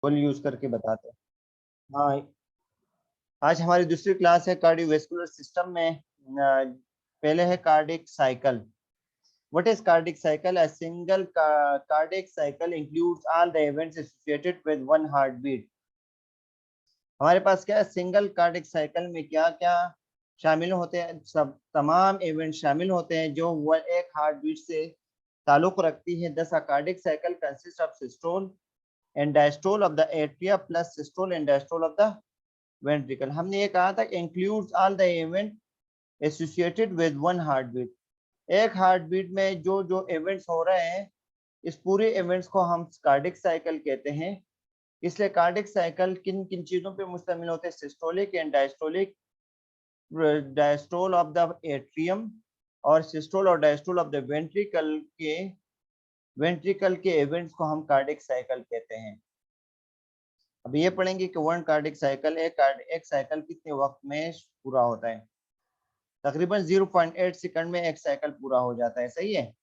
Full use करके बताते हैं। हाँ, आज हमारी दूसरी क्लास है कार्डियोवैस्कुलर सिस्टम में। पहले है cardiac cycle. What is cardiac cycle? A single cardiac cycle includes all the events associated with one heartbeat. हमारे पास क्या है, सिंगल कार्डिक साइकिल में क्या क्या शामिल होते हैं, सब तमाम इवेंट शामिल होते हैं जो वो एक हार्ट बीट से ताल्लुक रखती है। This cardiac cycle consist of systole and diastole of the atria plus systole and diastole of the ventricle. हमने ये कहा था includes all the event associated with one heartbeat. एक हार्ट बीट में जो जो इवेंट्स हो रहे हैं, इस पूरे इवेंट्स को हम कार्डिक साइकिल कहते हैं। इसलिए कार्डिक साइकिल किन किन चीजों पे मुश्तमिल होते हैं, systolic and diastolic, diastole of the atrium और सिस्टोल और डायस्टोल ऑफ द वेंट्रिकल के इवेंट्स को हम कार्डिक साइकिल कहते हैं। अब ये पढ़ेंगे कि वन कार्डिक साइकिल, एक साइकिल कितने वक्त में पूरा होता है। तकरीबन 0.8 सेकंड में एक साइकिल पूरा हो जाता है, सही है।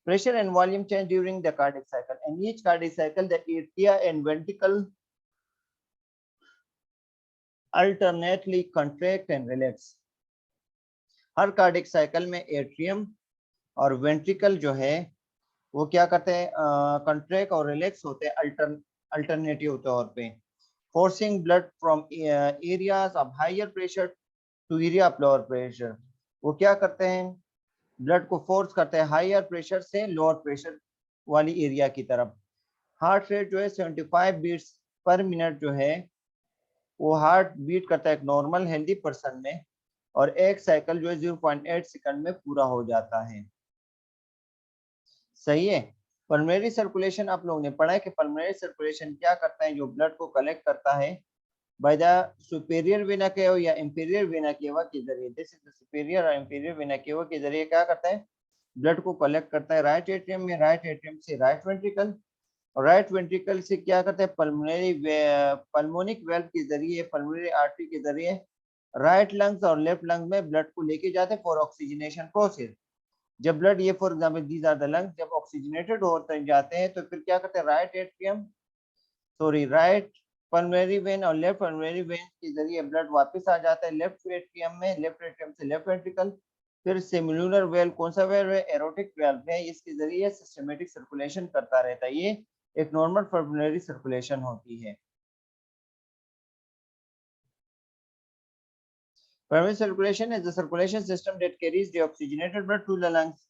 Pressure and volume change during the cardiac cycle. In each cardiac cycle, the atria and ventricle alternately contract and relax. Her cardiac cycle में एट्रियम और वेंट्रिकल जो है वो क्या करते हैं, कंट्रैक्ट और रिलैक्स होते हैं अल्टरनेटिव तौर पे, forcing blood from areas of higher pressure to area of lower pressure. वो क्या करते हैं, ब्लड को फोर्स करते हैं हायर प्रेशर से लोअर प्रेशर वाली एरिया की तरफ। हार्ट रेट जो है 75 बीट्स पर मिनट जो है वो हार्ट बीट करता है एक नॉर्मल हेल्दी पर्सन में, और एक साइकिल जो है 0.8 सेकंड में पूरा हो जाता है, सही है। पल्मोनरी सर्कुलेशन आप लोगों ने पढ़ा है कि पल्मोनरी सर्कुलेशन क्या करता है, जो ब्लड को कलेक्ट करता है by the superior vena cava या इंफीरियर वेना केवा के जरिए। दिस इज द सुपेरियर और इंफीरियर वेना केवा के जरिए क्या करता है, ब्लड को कलेक्ट करता है राइट एट्रियम में, राइट एट्रियम से राइट वेंट्रिकल, और राइट वेंट्रिकल से क्या करता है, पल्मोनिक वेल्व के जरिए, पल्मोनरी आर्टरी के जरिए राइट लंग्स और लेफ्ट लंग्स में ब्लड को लेके जाते हैं फॉर ऑक्सीजनेशन प्रोसेस। जब ब्लड, ये for example these are the lungs, जब ऑक्सीजनेटेड होते जाते हैं तो फिर क्या करते हैं, राइट पल्मोनरी वेन और लेफ्ट पल्मोनरी वेन के जरिए ब्लड वापस आ जाता है लेफ्ट एट्रियम में, लेफ्ट एट्रियम से लेफ्ट वेंट्रिकल। फिर सेलुलर वेल्व, कौन सा वेल्व है, एरोटिक वेल्व है, इसके जरिए सिस्टमेटिक सर्कुलेशन करता रहता है। ये एक नॉर्मल पल्मोनरी सर्कुलेशन होती है। Pulmonary circulation is the circulation system that carries deoxygenated blood to the lungs.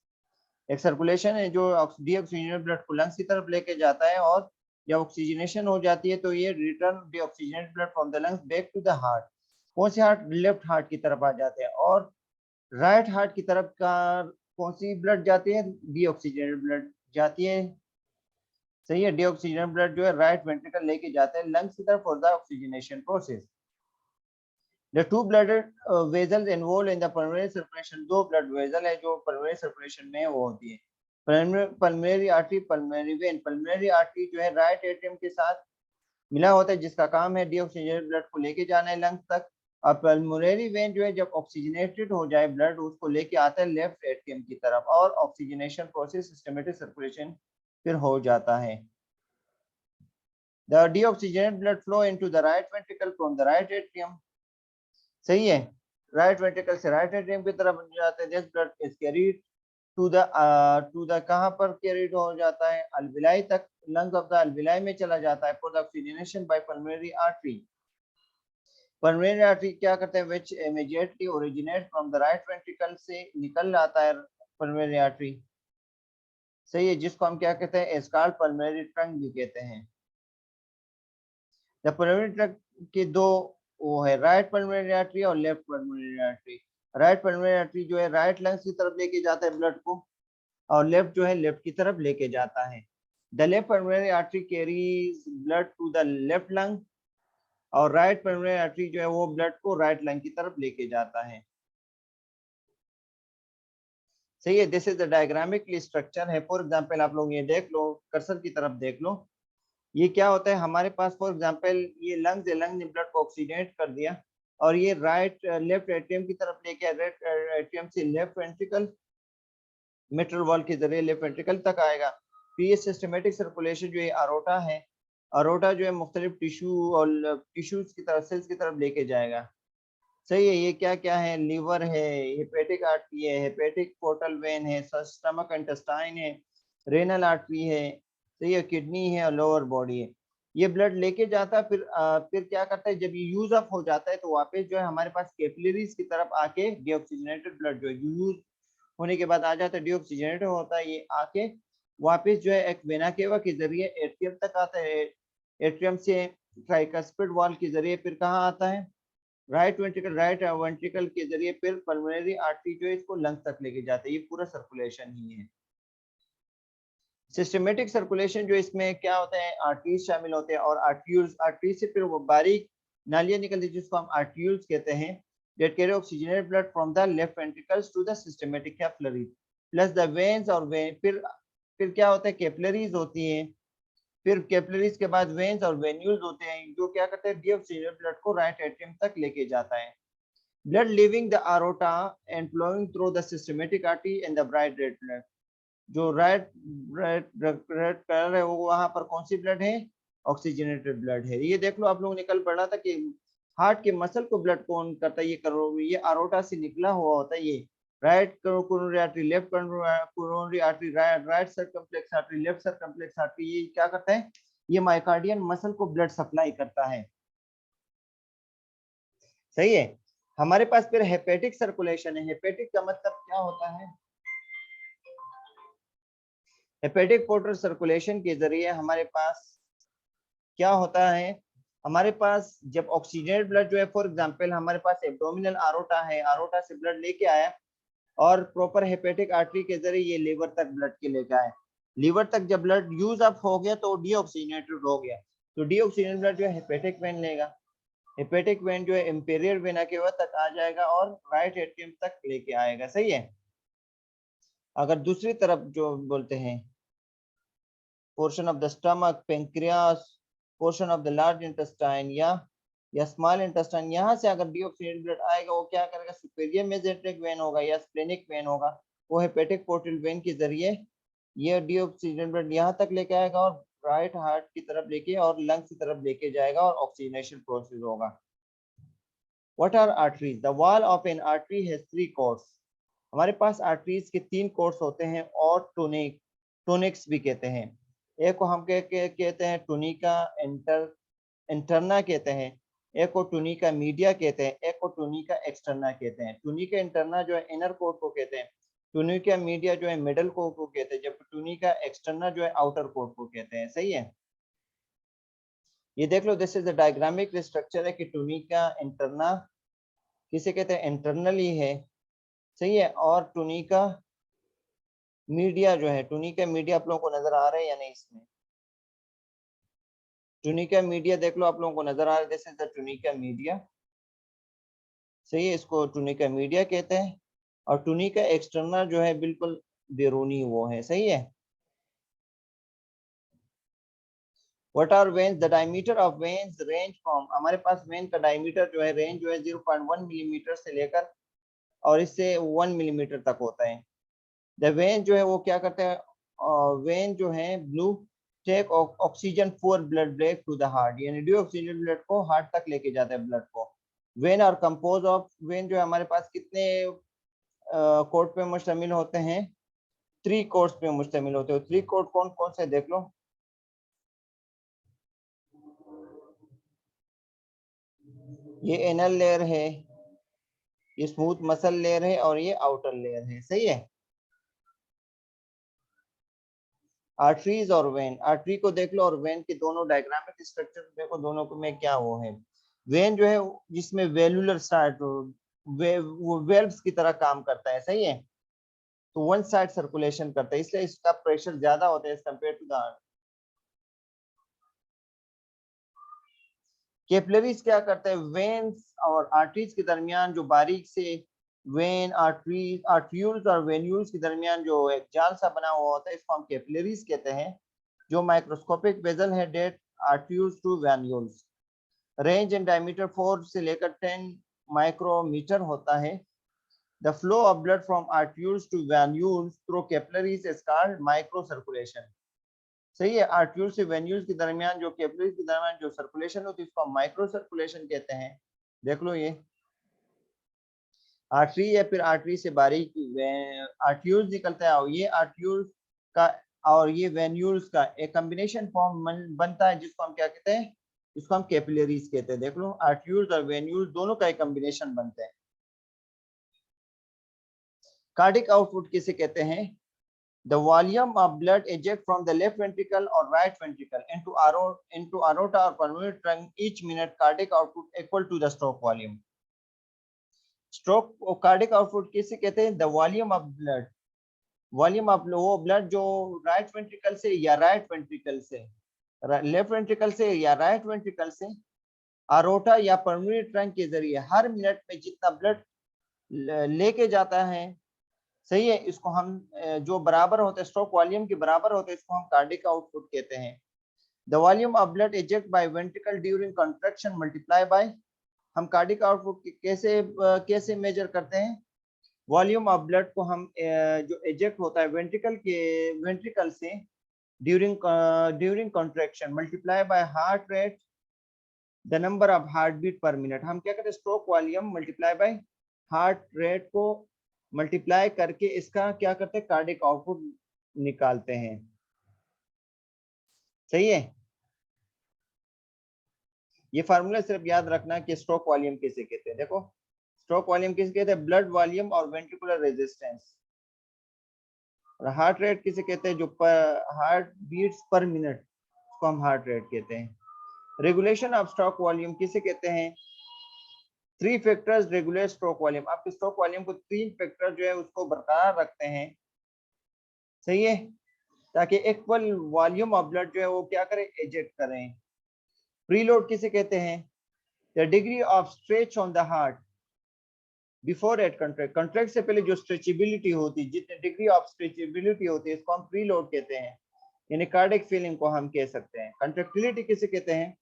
एक सर्कुलेशन है जो डीऑक्सीजनेटेड ब्लड को लंग्स की तरफ लेके जाता है, और जब ऑक्सीजनेशन हो जाती है तो ये return deoxygenated blood from the lungs back to the heart. कौन से हार्ट, लेफ्ट हार्ट की तरफ आ जाते हैं, और राइट हार्ट की तरफ का कौन सी ब्लड जाती है, डीऑक्सीजनेटेड ब्लड जाती है, सही है। डीऑक्सीजनेटेड ब्लड जो है राइट वेंट्रिकल लेके जाते हैं लंग्स की तरफ for the oxygenation process. The two blooded vessels involved in the pulmonary circulation, दो blood vessel है जो pulmonary circulation में वो होती है, pulmonary artery, pulmonary vein। pulmonary artery जो है राइट एट्रियम के साथ मिला होता है, जिसका काम है डीऑक्सीजनेटेड ब्लड को लेके जाना है लंग्स तक, और पल्मोनरी वेन जो है जब ऑक्सीजनेटेड हो जाए ब्लड उसको लेके आता है लेफ्ट एट्रियम की तरफ, और ऑक्सीजनेशन प्रोसेस, सिस्टमेटिक सर्कुलेशन फिर हो जाता है। The deoxygenated blood flow into the right ventricle from the right atrium, सही है। राइट वेंट्रिकल से राइट एट्रियम की तरफ जाते हैं। This blood is carried to the कहां पर कैरीड हो जाता है, अल्विलाई तक, लंग्स ऑफ द अल्विलाई में चला जाता है for the oxygenation by pulmonary artery. Pulmonary artery क्या करते हैं, which immediately originate from the right ventricle, से निकल आता है पल्मोनरी आर्टरी, सही है, जिसको हम क्या कहते हैं, एस्काल पल्मोनरी ट्रंक भी कहते हैं। द पल्मोनरी ट्रंक के दो वो है, राइट पल्मोनरी आर्टरी और left pulmonary artery. Right pulmonary artery जो है राइट लंग्स की तरफ लेके जाता है ब्लड को, और लेफ्ट जो है लेफ्ट की तरफ लेके जाता है। The left pulmonary artery carries blood to the left lung, और राइट पल्मोनरी आर्टरी जो है वो ब्लड को राइट लंग की तरफ लेके जाता है, सही है। दिस इज द डायग्रामिकली स्ट्रक्चर है। फॉर एग्जांपल आप लोग ये देख लो, कर्सर की तरफ देख लो, ये क्या होता है हमारे पास, फॉर एग्जांपल ये लंग्स है, लंग ने ब्लड को ऑक्सीजनेट कर दिया, और ये राइट लेफ्ट एट्रियम की तरफ लेके, राइट एट्रियम से लेफ्ट वेंट्रिकल, मिट्रल वॉल के जरिए लेफ्ट वेंट्रिकल तक आएगा। तो ये सिस्टमेटिक सर्कुलेशन जो ये अरोटा है, अरोटा जो है मुख्तलिफ टिश्यू और टिश्यूज की तरफ, सेल्स की तरफ लेके जाएगा। सही है। ये क्या क्या है, लीवर है, हेपेटिक आर्टरी है, हेपेटिक पोर्टल वेन है, स्टमक इंटेस्टाइन है, रेनल आर्टरी है, सही है, किडनी है और लोअर बॉडी है। ये ब्लड लेके जाता है, फिर क्या करता है, जब ये यूज अप हो जाता है तो वापस जो है हमारे पास कैपिलरीज की तरफ आके डीऑक्सीजनेटेड ब्लड जो है यूज होने के बाद आ जाता है, डीऑक्सीजनेटेड होता है, ये आके वापस जो है एक वेना केवा के जरिए एट्रियम तक आता है, एट्रियम से ट्राइकस्पिड वॉल के जरिए फिर कहाँ आता है, राइट वेंट्रिकल के जरिए फिर पल्मोनरी आर्टरी जो है इसको लंग्स तक लेके जाते हैं। ये पूरा सर्कुलेशन ही है। सिस्टमेटिक सर्कुलेशन जो इसमें क्या होता है, आर्टरीज शामिल होते हैं और आर्ट्यूल्स, आर्टरी से फिर वो बारीक नालियां निकलती है जिसको हम आर्ट्यूल्स कहते हैं, that carry oxygenated blood from the left ventricles to the systematic capillaries plus the veins और फिर क्या होता है, कैपिलरीज होती हैं, फिर कैपिलरीज के बाद वेन्स और वेन्यूल्स होते हैं जो क्या करते हैं, डीऑक्सीजनेटेड ब्लड को राइट एट्रियम तक लेके जाता है। Blood leaving the aorta and flowing through the systematic artery and the bright red blood, जो रेड कलर है वो वहां पर कौन सी ब्लड है, ऑक्सीजनेटेड ब्लड है। ये देख लो आप लोग निकल पड़ा था कि हार्ट के मसल को ब्लड कौन करता है, ये करो, ये अरोटा से निकला हुआ होता है, ये right coronary artery, left coronary artery, right circumflex artery, left circumflex artery, ये क्या करता है, ये मायोकार्डियन मसल को ब्लड सप्लाई करता है। सही है। हमारे पास फिर हेपेटिक सर्कुलेशन है। हेपेटिक का मतलब क्या होता है, हेपेटिक पोर्टल सर्कुलेशन के जरिए हमारे पास क्या होता है, हमारे पास जब ऑक्सीजनेटेड ब्लड जो है, फॉर एग्जांपल हमारे पास एब्डोमिनल आरोटा है, आरोटा से ब्लड लेके आया और प्रॉपर हेपेटिक आर्टरी के जरिए ये लीवर तक ब्लड के लेके आए, लीवर तक जब ब्लड यूज अप हो गया तो डीऑक्सीजनेटेड हो गया, तो डीऑक्सीजनेटेड ब्लड जो है हेपेटिक वेन लेगा, हेपेटिक वेन जो है इंपीरियर वेना के वह तक आ जाएगा और राइट एट्रियम तक लेके आएगा। सही है। अगर दूसरी तरफ जो बोलते हैं portion of the stomach, pancreas, portion of the large intestine या स्मॉल इंटेस्टाइन, यहाँ से अगर डीऑक्सीजनेटेड ब्लड आएगा वो क्या करेगा, सुपीरियर मेसेंटेरिक वेन होगा या स्प्लेनिक वेन होगा, वो हेपेटिक पोर्टल वेन के जरिए ये डीऑक्सीजनेटेड ब्लड यहाँ तक लेके आएगा और राइट हार्ट की तरफ लेके और लंग्स की तरफ लेके जाएगा और ऑक्सीजनेशन प्रोसेस होगा। What are arteries? The wall of an artery has three cords. हमारे पास आर्टरीज के 3 कोर्स होते हैं और टोनिक्स भी कहते हैं। एक को हम कहते हैं टूनिका इंटरना कहते हैं, एक को टूनिका मीडिया कहते हैं, एक को टूनिका एक्सटर्ना कहते हैं। टूनिका इंटरना जो है इनर कोर्ट को कहते हैं, टूनिका मीडिया जो है मिडल कोर्ट को कहते हैं, जबकि टूनिका एक्सटर्ना जो है आउटर कोर्ट को कहते हैं। सही है। ये देख लो, दिस इज द डायग्रामिक स्ट्रक्चर है कि टूनिका इंटरना किसे कहते हैं, इंटरनली है। सही है। और टूनिका मीडिया जो है, टूनिका मीडिया आप लोगों को नजर आ रहा है या नहीं, इसमें टूनिका मीडिया देख लो आप लोगों को नजर आ रहा है, this is the tunica media. सही है, इसको टूनिका मीडिया कहते हैं। और टूनिका एक्सटर्ना जो है बिल्कुल बैरूनी वो है। सही है। What are veins? The diameter of veins range from, हमारे पास वेन का डायमीटर जो है रेंज जो है 0.1 मिलीमीटर से लेकर और इससे 1 मिलीमीटर तक होता है। द वेन जो है वो क्या करता है, वेन जो है blue take oxygen for blood break to the heart, यानी डीऑक्सीजन ब्लड को हार्ट तक लेके जाता है ब्लड को। Vein are compose of, vein जो है हमारे पास कितने कोड पे मुश्तमिल होते हैं, 3 कोड्स पे मुश्तमिल होते हैं। 3 कोड कौन कौन से देख लो, ये एनल लेयर है, ये स्मूथ मसल लेयर है और ये आउटर लेयर है। सही है। आर्टरीज और वेन, आर्टरी को देख लो और वेन के दोनों डायग्रामिक स्ट्रक्चर देखो, दोनों को में क्या वो है, वेन जो है जिसमें वेलुलर स्टार्ट वो वेल्व्स की तरह काम करता है। सही है। तो वन साइड सर्कुलेशन करता है, इसलिए इसका प्रेशर ज्यादा होता है as compare to the heart. Capillaries क्या करते हैं, वेन्स और आर्टरीज के दरमियान जो बारीक से वेन आर्टरीज, आर्ट्यूल्स और वेन्यूल्स के दरमियान जो एक जाल सा बना हुआ होता है इसको हम कैपिलरीज कहते हैं, जो माइक्रोस्कोपिक वेजल है that arterioles to venules, range in diameter 4 से लेकर 10 माइक्रोमीटर होता है। The flow of blood from arterioles to venules through capillaries is called micro circulation. सही है। आर्टरीज से वेन्यूल्स के दरमियान जो कैपिलरीज के दरमियान जो सर्कुलेशन होती है उसको हम माइक्रो सर्कुलेशन कहते हैं। देख लो ये आर्टरी या फिर आर्टरी से बारीक आर्ट्यूल्स निकलता है और ये आर्ट्यूल्स का और ये वेन्यूल्स का एक कॉम्बिनेशन फॉर्म बनता है जिसको हम क्या कहते हैं, इसको हम कैपिलरीज कहते हैं। देख लो आर्ट्यूल्स और वेन्यूल्स दोनों का एक कॉम्बिनेशन बनते हैं। कार्डिक आउटपुट किसे कहते हैं? The volume of blood eject from the left ventricle or right ventricle into aorta or pulmonary trunk each minute, cardiac output equal to the stroke volume. Stroke और cardiac output किसे कहते हैं? The volume of blood, volume of वो blood जो right ventricle से या right ventricle से, left ventricle से या राइट वेंट्रिकल से अरोटा या पल्मोनरी ट्रंक के जरिए हर मिनट में जितना ब्लड लेके जाता है, सही है, इसको हम जो बराबर होते हैं स्ट्रोक वॉल्यूम के बराबर होते हैं, इसको हम कार्डिक आउटपुट कहते हैं। The volume of blood eject by ventricle during contraction multiply by, हम कार्डिक आउटपुट कैसे मेजर करते हैं? वॉल्यूम ऑफ ब्लड को हम जो इजेक्ट होता है वेंट्रिकल से during contraction multiply by heart rate the number of heartbeat per minute, हम क्या करते हैं stroke volume multiply by heart rate को मल्टीप्लाई करके इसका क्या करते हैं कार्डिक आउटपुट निकालते हैं। सही है, ये फार्मूला सिर्फ याद रखना कि स्ट्रोक वॉल्यूम किसे कहते हैं। देखो स्ट्रोक वॉल्यूम किसे कहते हैं? ब्लड वॉल्यूम और वेंट्रिकुलर रेजिस्टेंस। और हार्ट रेट किसे कहते हैं? जो हार्ट बीट्स पर मिनट, उसको हम हार्ट रेट कहते हैं। रेगुलेशन ऑफ स्ट्रोक वॉल्यूम किसे कहते हैं? 3 फैक्टर्स रेगुलेट स्ट्रोक वॉल्यूम, आपके स्ट्रोक वॉल्यूम को 3 फैक्टर जो है उसको बरकरार रखते हैं। सही है, ताकि इक्वल वॉल्यूम ऑफ ब्लड जो है वो क्या करें, इजेक्ट करें। प्रीलोड किसे कहते हैं? The degree of stretch on the heart before it contract, contract से पहले जो स्ट्रेचेबिलिटी होती है, जितने डिग्री ऑफ स्ट्रेचेबिलिटी होती है, इसको हम प्रीलोड कहते हैं, यानी कार्डिक फीलिंग को हम कह सकते हैं। कंट्रैक्टिलिटी किसे कहते हैं?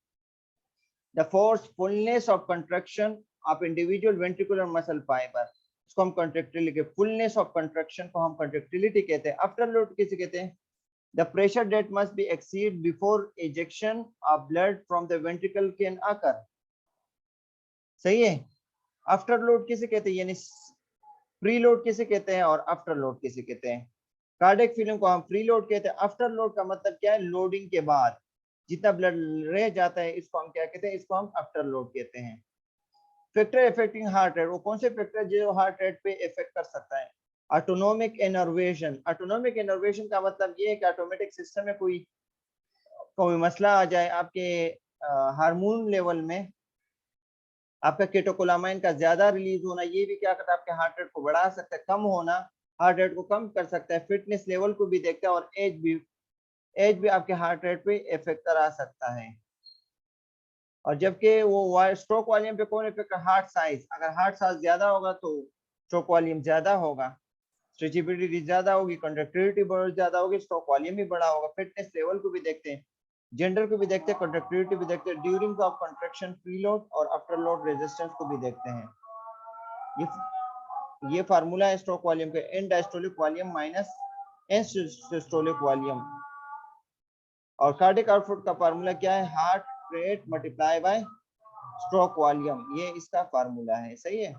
The forcefulness of contraction of individual ventricular muscle fibre, इसको हम कंट्रैक्टिलिटी, फुलनेस ऑफ कंट्रैक्शन को हम कंट्रैक्टिलिटी कहते हैं। आफ्टर लोड किसे कहते हैं? The pressure that must be exceed before ejection of blood from the ventricle can occur. सही है, आफ्टर लोड किसे कहते हैं, यानी प्री लोड किसे कहते हैं और आफ्टर लोड किसे कहते हैं? कार्डियक फीलिंग को हम प्री लोड कहते हैं। आफ्टर लोड का मतलब क्या है? लोडिंग के बाद जितना ब्लड रह जाता है, इसको हम क्या कहते हैं? इसको हम आफ्टर लोड कहते हैं। फैक्टर अफेक्टिंग हार्ट रेट, वो कौन से फैक्टर जो हार्ट रेट पे इफेक्ट कर सकता है? ऑटोनोमिक इनर्वेशन, ऑटोनोमिक इनर्वेशन का मतलब ये है कि ऑटोमेटिक सिस्टम में कोई मसला आ जाए, आपके हार्मोन लेवल में आपका केटोकोलामाइन का ज्यादा रिलीज होना, ये भी क्या करता है? आपके हार्ट रेट को बढ़ा सकता है। कम होना हार्ट रेट को कम कर सकता है। फिटनेस लेवल को भी देखता है और एज भी आपके हार्ट रेट पे इफेक्ट करा सकता है। और जबकि वो स्ट्रोक वॉल्यूम पे कौन इफेक्ट? हार्ट साइज, अगर हार्ट साइज ज्यादा होगा तो स्ट्रोक वॉल्यूम ज्यादा होगा, स्ट्रेचेबिलिटी ज्यादा होगी, कंडक्टिविटी बहुत ज्यादा होगी, स्ट्रोक वॉल्यूम भी बड़ा होगा। फिटनेस लेवल को भी देखते हैं, जेंडर को भी देखते हैं, कंडक्टिविटी भी देखते हैं, ड्यूरिंग ऑफ कंट्रैक्शन प्रीलोड और आफ्टर लोड रेजिस्टेंस को भी देखते हैं। ये फार्मूला है स्ट्रोक वॉल्यूम के, end diastolic volume minus end systolic volume. और कार्डियक आउटपुट का फार्मूला क्या है? Heart rate multiply by stroke volume, ये इसका फार्मूला है। सही है।